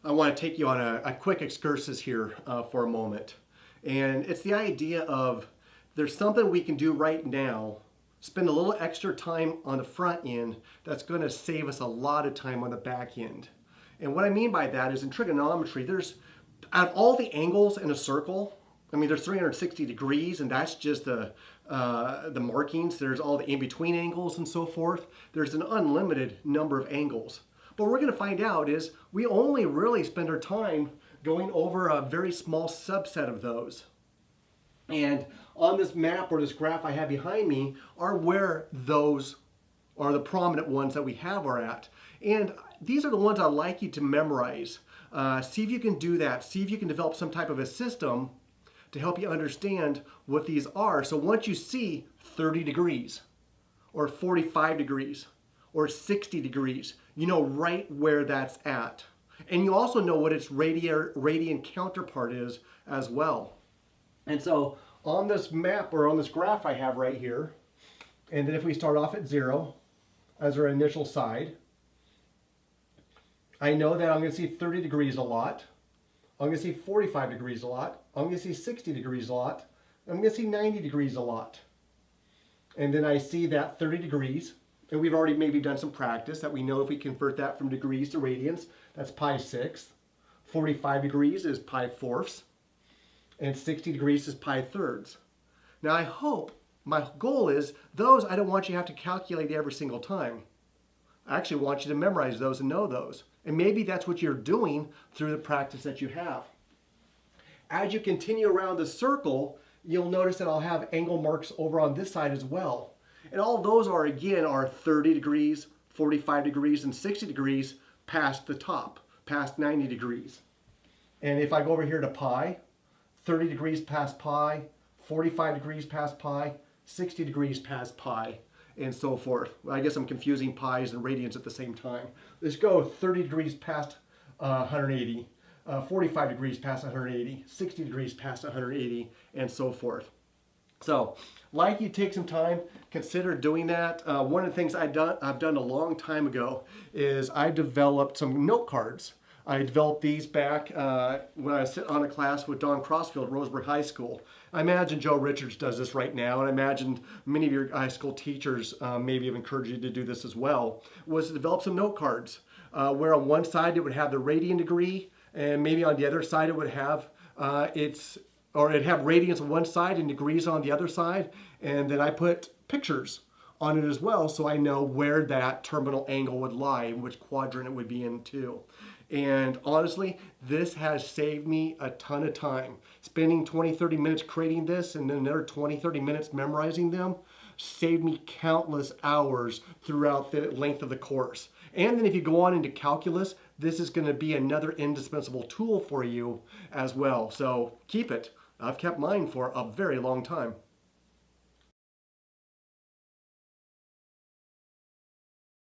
I want to take you on a quick excursus here for a moment. And it's the idea of there's something we can do right now, spend a little extra time on the front end that's going to save us a lot of time on the back end. And what I mean by that is in trigonometry, there's, out of all the angles in a circle, I mean, there's 360 degrees, and that's just the markings. There's all the in-between angles and so forth. There's an unlimited number of angles. But what we're going to find out is we only really spend our time going over a very small subset of those. And on this map or this graph I have behind me are where those are the prominent ones that we have are at. And these are the ones I'd like you to memorize. See if you can do that. See if you can develop some type of a system to help you understand what these are. So once you see 30 degrees or 45 degrees or 60 degrees, you know right where that's at. And you also know what its radian counterpart is as well. And so on this map or on this graph I have right here, and then if we start off at 0 as our initial side, I know that I'm going to see 30 degrees a lot. I'm going to see 45 degrees a lot. I'm going to see 60 degrees a lot. I'm going to see 90 degrees a lot. And then I see that 30 degrees, and we've already maybe done some practice that we know if we convert that from degrees to radians, that's pi sixths. 45 degrees is pi fourths. And 60 degrees is pi thirds. Now I hope, my goal is, those I don't want you to have to calculate every single time. I actually want you to memorize those and know those. And maybe that's what you're doing through the practice that you have. As you continue around the circle, you'll notice that I'll have angle marks over on this side as well. And all those are, again, are 30 degrees, 45 degrees, and 60 degrees past the top, past 90 degrees. And if I go over here to pi, 30 degrees past pi, 45 degrees past pi, 60 degrees past pi, and so forth. Well, I guess I'm confusing pi's and radians at the same time. Let's go 30 degrees past 180, 45 degrees past 180, 60 degrees past 180, and so forth. So, like you take some time, consider doing that. One of the things I've done a long time ago is I developed some note cards. I developed these back when I was sitting on a class with Don Crossfield at Roseburg High School. I imagine Joe Richards does this right now, and I imagine many of your high school teachers maybe have encouraged you to do this as well, was to develop some note cards where on one side it would have the radian degree, and maybe on the other side it would have it'd have radians on one side and degrees on the other side, and then I put pictures on it as well so I know where that terminal angle would lie and which quadrant it would be in too. And honestly, this has saved me a ton of time. Spending 20-30 minutes creating this and then another 20-30 minutes memorizing them saved me countless hours throughout the length of the course. And then if you go on into calculus, this is going to be another indispensable tool for you as well. So keep it. I've kept mine for a very long time.